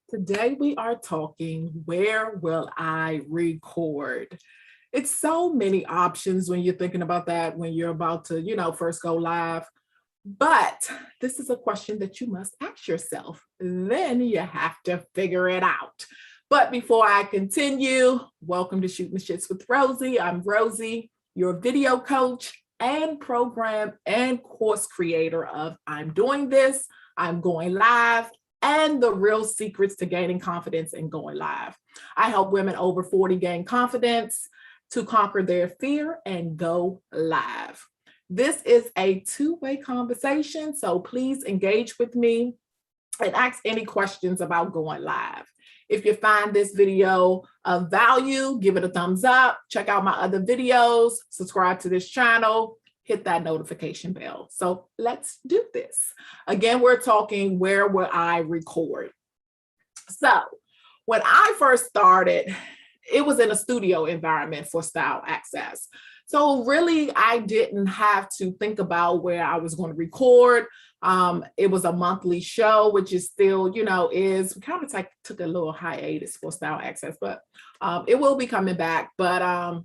Today we are talking, where will I record? It's so many options when you're thinking about that, when you're about to, first go live. But this is a question that you must ask yourself. Then you have to figure it out. But before I continue, welcome to Shooting the Shits with Rosie. I'm Rosie, your video coach and program and course creator of I'm Doing This, I'm Going Live, and the real secrets to gaining confidence and going live. I help women over 40 gain confidence to conquer their fear and go live. This is a two-way conversation, so please engage with me and ask any questions about going live. If you find this video of value, give it a thumbs up, check out my other videos, subscribe to this channel, hit that notification bell. So let's do this. Again, we're talking, where will I record? So when I first started, it was in a studio environment for Style Access. So really, I didn't have to think about where I was going to record. It was a monthly show, which is still, is kind of like took a little hiatus for Style Access, but it will be coming back. But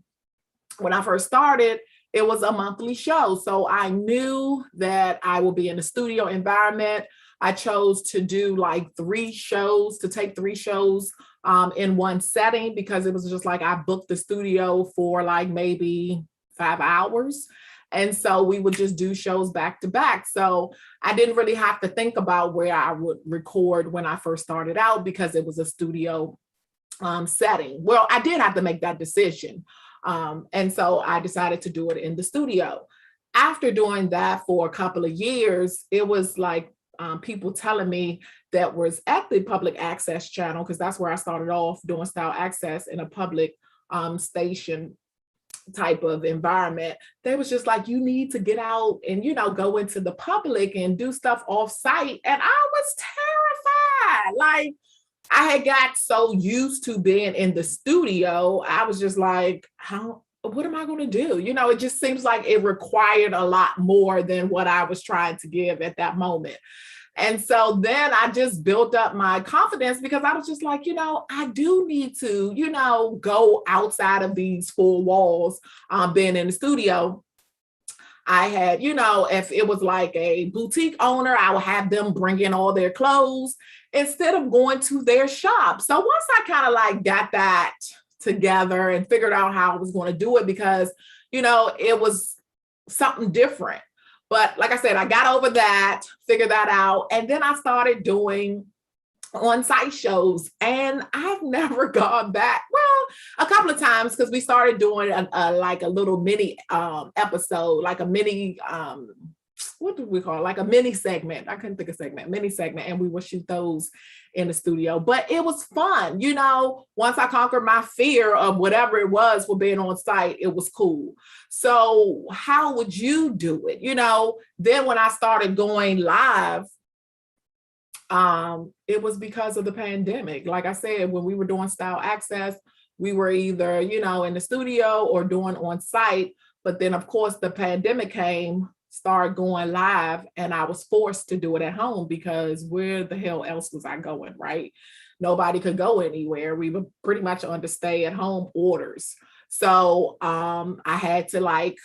when I first started, it was a monthly show. So I knew that I will be in the studio environment. I chose to do like take three shows in one setting, because it was just like I booked the studio for like maybe 5 hours. And so we would just do shows back to back. So I didn't really have to think about where I would record when I first started out, because it was a studio setting. Well, I did have to make that decision. And so I decided to do it in the studio. After doing that for a couple of years, it was like people telling me that was at the public access channel, because that's where I started off doing Style Access in a public station type of environment. They was just like, you need to get out and, go into the public and do stuff off site. And I was terrified. Like, I had got so used to being in the studio. I was just like, what am I going to do? It just seems like it required a lot more than what I was trying to give at that moment. And so then I just built up my confidence, because I was just like, I do need to, go outside of these four walls, being in the studio. I had, if it was like a boutique owner, I would have them bring in all their clothes instead of going to their shop. So once I kind of like got that together and figured out how I was going to do it, because, it was something different. But like I said, I got over that, figured that out. And then I started doing on-site shows, and I've never gone back. Well, a couple of times, because we started doing like a little mini episode, like a mini, what do we call it? Like a mini segment. I couldn't think of mini segment. And we would shoot those in the studio, but it was fun. Once I conquered my fear of whatever it was for being on site, it was cool. So how would you do it? Then when I started going live, it was because of the pandemic. Like I said, when we were doing Style Access, we were either, in the studio or doing on site. But then of course the pandemic came, started going live, and I was forced to do it at home, because where the hell else was I going, right? Nobody could go anywhere. We were pretty much under stay-at-home orders. So I had to like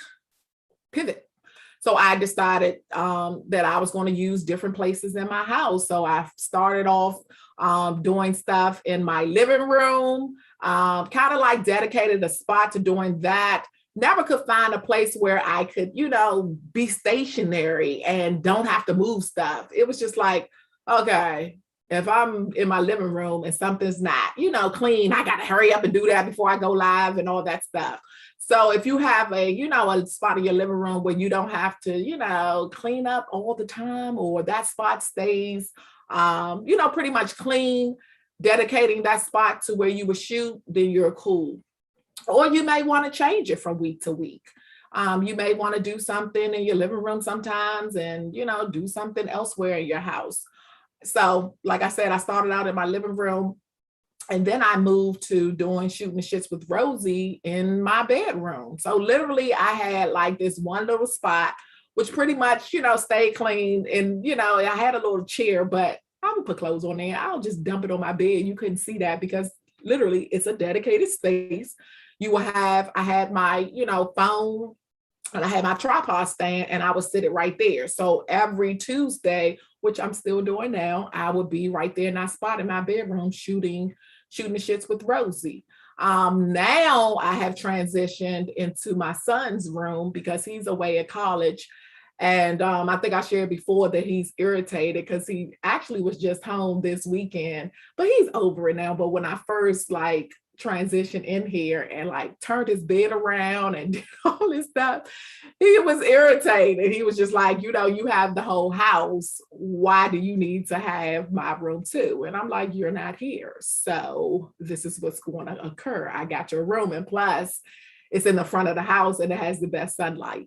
pivot. So I decided that I was going to use different places in my house. So I started off doing stuff in my living room, kind of like dedicated a spot to doing that. Never could find a place where I could, be stationary and don't have to move stuff. It was just like, okay, if I'm in my living room and something's not, clean, I got to hurry up and do that before I go live and all that stuff. So if you have a spot in your living room where you don't have to, clean up all the time, or that spot stays, pretty much clean, dedicating that spot to where you would shoot, then you're cool. Or you may want to change it from week to week. You may want to do something in your living room sometimes and, do something elsewhere in your house. So like I said, I started out in my living room, and then I moved to doing Shooting the Shits with Rosie in my bedroom. So literally I had like this one little spot, which pretty much, stayed clean. And, I had a little chair, but I would put clothes on there. I'll just dump it on my bed. You couldn't see that because literally it's a dedicated space. I had my, phone, and I had my tripod stand, and I would sit it right there. So every Tuesday, which I'm still doing now, I would be right there in that spot in my bedroom shooting the Shits with Rosie. Now I have transitioned into my son's room because he's away at college. And I think I shared before that he's irritated because he actually was just home this weekend, but he's over it now. But when I first transitioned in here and turned his bed around and did all this stuff, he was irritated. He was just like, you have the whole house. Why do you need to have my room too? And I'm like, you're not here. So this is what's going to occur. I got your room, and plus it's in the front of the house and it has the best sunlight.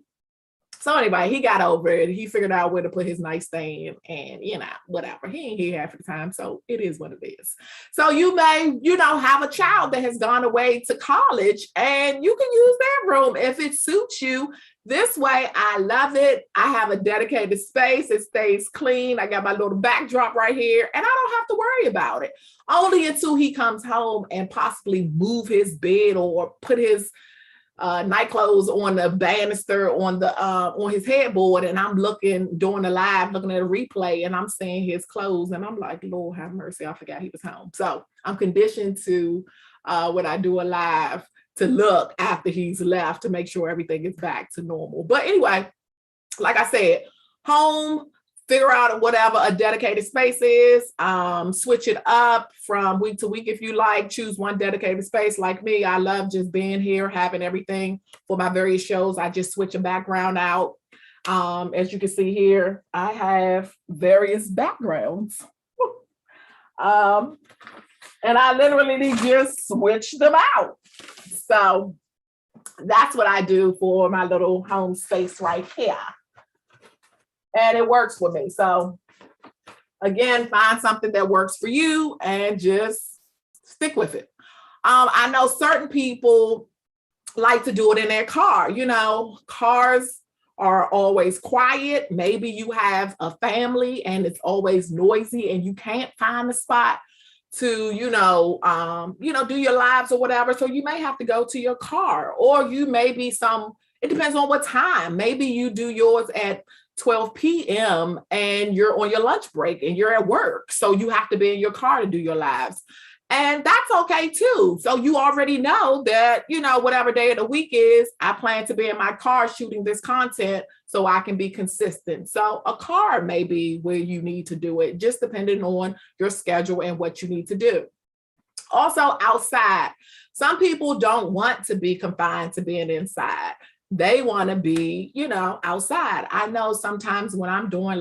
So anyway, he got over it. He figured out where to put his nightstand and, whatever. He ain't here half the time. So it is what it is. So you may, have a child that has gone away to college and you can use their room if it suits you. This way, I love it. I have a dedicated space. It stays clean. I got my little backdrop right here and I don't have to worry about it. Only until he comes home and possibly move his bed or put his night clothes on the banister on his headboard, and I'm doing the live, looking at a replay, and I'm seeing his clothes, and I'm like, Lord have mercy, I forgot he was home. So I'm conditioned to when I do a live to look after he's left to make sure everything is back to normal. But anyway, like I said, home, figure out whatever a dedicated space is, switch it up from week to week if you like, choose one dedicated space. Like me, I love just being here, having everything for my various shows. I just switch a background out. As you can see here, I have various backgrounds. And I literally just switch them out. So that's what I do for my little home space right here. And it works for me. So again, find something that works for you and just stick with it. I know certain people like to do it in their car. Cars are always quiet. Maybe you have a family and it's always noisy and you can't find a spot to, do your lives or whatever. So you may have to go to your car, or you may be it depends on what time. Maybe you do yours at 12 p.m. and you're on your lunch break and you're at work. So you have to be in your car to do your lives. And that's okay too. So you already know that, whatever day of the week is, I plan to be in my car shooting this content so I can be consistent. So a car may be where you need to do it, just depending on your schedule and what you need to do. Also outside, some people don't want to be confined to being inside. They want to be, outside. I know sometimes when I'm doing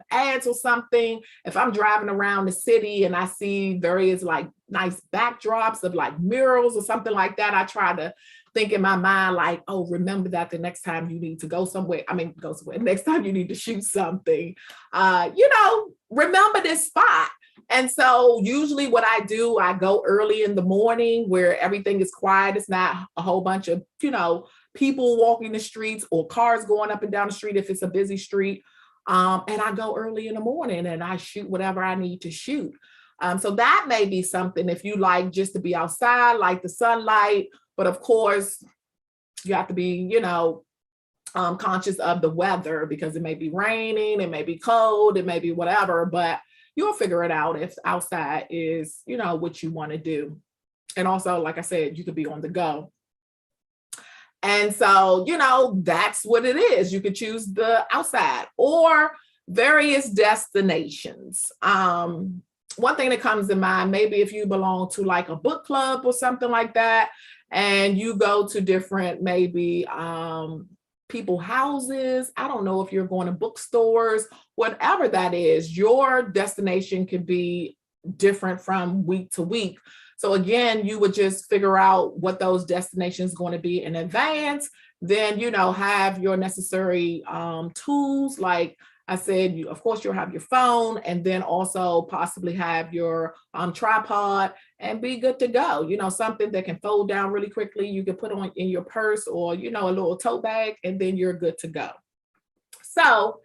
ads or something, if I'm driving around the city and I see various nice backdrops of murals or something like that, I try to think in my mind oh, remember that the next time you need to go somewhere. Next time you need to shoot something, remember this spot. And so usually what I do, I go early in the morning where everything is quiet. It's not a whole bunch of, people walking the streets or cars going up and down the street if it's a busy street. And I go early in the morning and I shoot whatever I need to shoot. So that may be something if you like just to be outside, like the sunlight. But of course, you have to be, conscious of the weather because it may be raining, it may be cold, it may be whatever, but you'll figure it out if outside is, what you want to do. And also, like I said, you could be on the go. And so, that's what it is. You could choose the outside or various destinations. One thing that comes to mind, maybe if you belong to a book club or something like that, and you go to different, maybe people houses. I don't know if you're going to bookstores, whatever that is, your destination could be different from week to week. So again, you would just figure out what those destinations are going to be in advance. Then, have your necessary tools. Like I said, of course, you'll have your phone and then also possibly have your tripod and be good to go. Something that can fold down really quickly. You can put on in your purse or, a little tote bag, and then you're good to go. So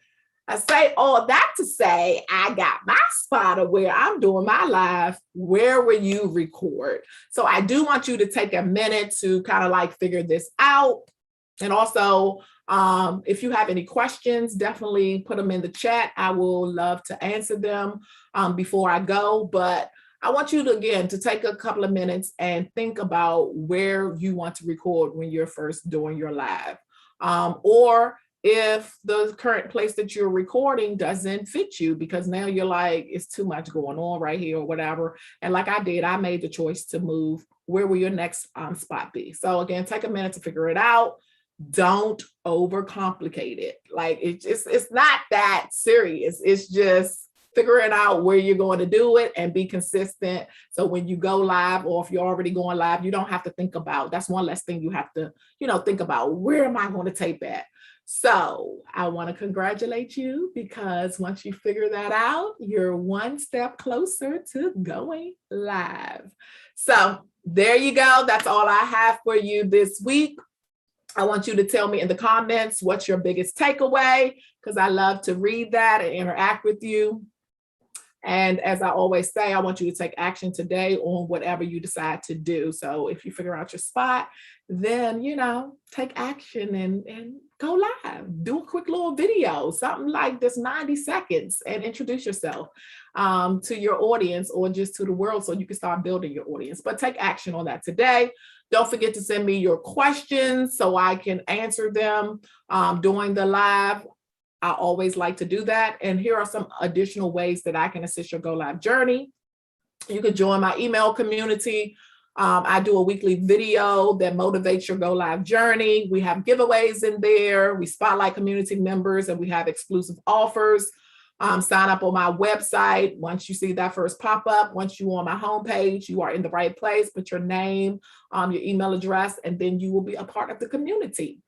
I say all that to say I got my spot of where I'm doing my live. Where will you record? So I do want you to take a minute to kind of like figure this out. And also, if you have any questions, definitely put them in the chat. I will love to answer them before I go. But I want you to, again, to take a couple of minutes and think about where you want to record when you're first doing your live. Or if the current place that you're recording doesn't fit you, because now you're like, it's too much going on right here or whatever. And like I did, I made the choice to move. Where will your next spot be? So again, take a minute to figure it out. Don't overcomplicate it. Like it's not that serious. It's just figuring out where you're going to do it and be consistent. So when you go live, or if you're already going live, you don't have to think about, that's one less thing you have to, think about, where am I going to tape at? So I want to congratulate you, because once you figure that out, you're one step closer to going live. So there you go. That's all I have for you this week. I want you to tell me in the comments what's your biggest takeaway, because I love to read that and interact with you. And as I always say, I want you to take action today on whatever you decide to do. So if you figure out your spot, then, take action and go live. Do a quick little video, something like this, 90 seconds, and introduce yourself to your audience, or just to the world, so you can start building your audience. But take action on that today. Don't forget to send me your questions so I can answer them during the live. I always like to do that. And here are some additional ways that I can assist your Go Live journey. You can join my email community. I do a weekly video that motivates your Go Live journey. We have giveaways in there. We spotlight community members, and we have exclusive offers. Sign up on my website. Once you see that first pop-up, once you're on my homepage, you are in the right place. Put your name, your email address, and then you will be a part of the community.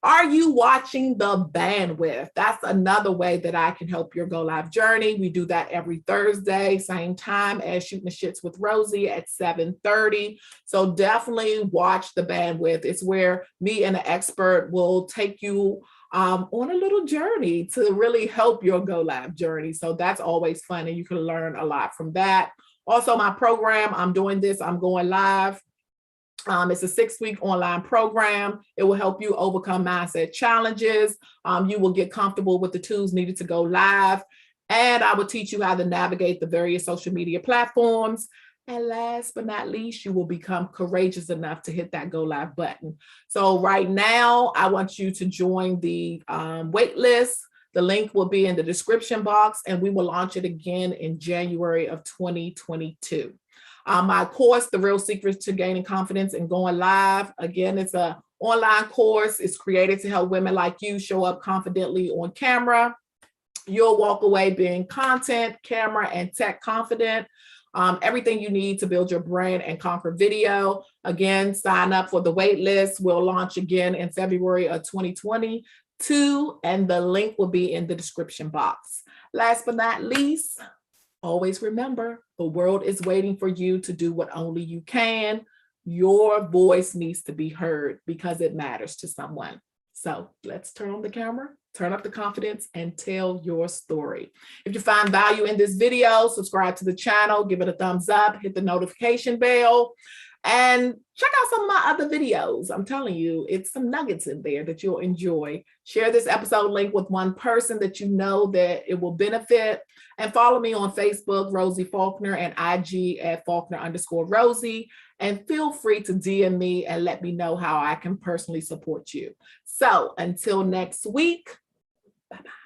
Are you watching the bandwidth? That's another way that I can help your Go Live journey. We do that every Thursday, same time as Shooting the Shits with Rosie at 7:30. So definitely watch the bandwidth. It's where me and an expert will take you on a little journey to really help your Go Live journey. So that's always fun, and you can learn a lot from that. Also, my program, I'm doing this, I'm going live. It's a 6-week online program. It will help you overcome mindset challenges. You will get comfortable with the tools needed to go live. And I will teach you how to navigate the various social media platforms. And last but not least, you will become courageous enough to hit that go live button. So right now, I want you to join the wait list. The link will be in the description box, and we will launch it again in January of 2022. My course, The Real Secrets to Gaining Confidence and Going Live. Again, it's an online course. It's created to help women like you show up confidently on camera. You'll walk away being content, camera, and tech confident. Everything you need to build your brand and conquer video. Again, sign up for the wait list. We'll launch again in February of 2022, and the link will be in the description box. Last but not least, always remember, the world is waiting for you to do what only you can. Your voice needs to be heard, because it matters to someone. So let's turn on the camera, turn up the confidence, and tell your story. If you find value in this video, subscribe to the channel, give it a thumbs up, hit the notification bell, and check out some of my other videos. I'm telling you, it's some nuggets in there that you'll enjoy. Share this episode link with one person that you know that it will benefit. And follow me on Facebook, Rosie Faulkner, and IG at Faulkner_Rosie. And feel free to DM me and let me know how I can personally support you. So until next week, bye-bye.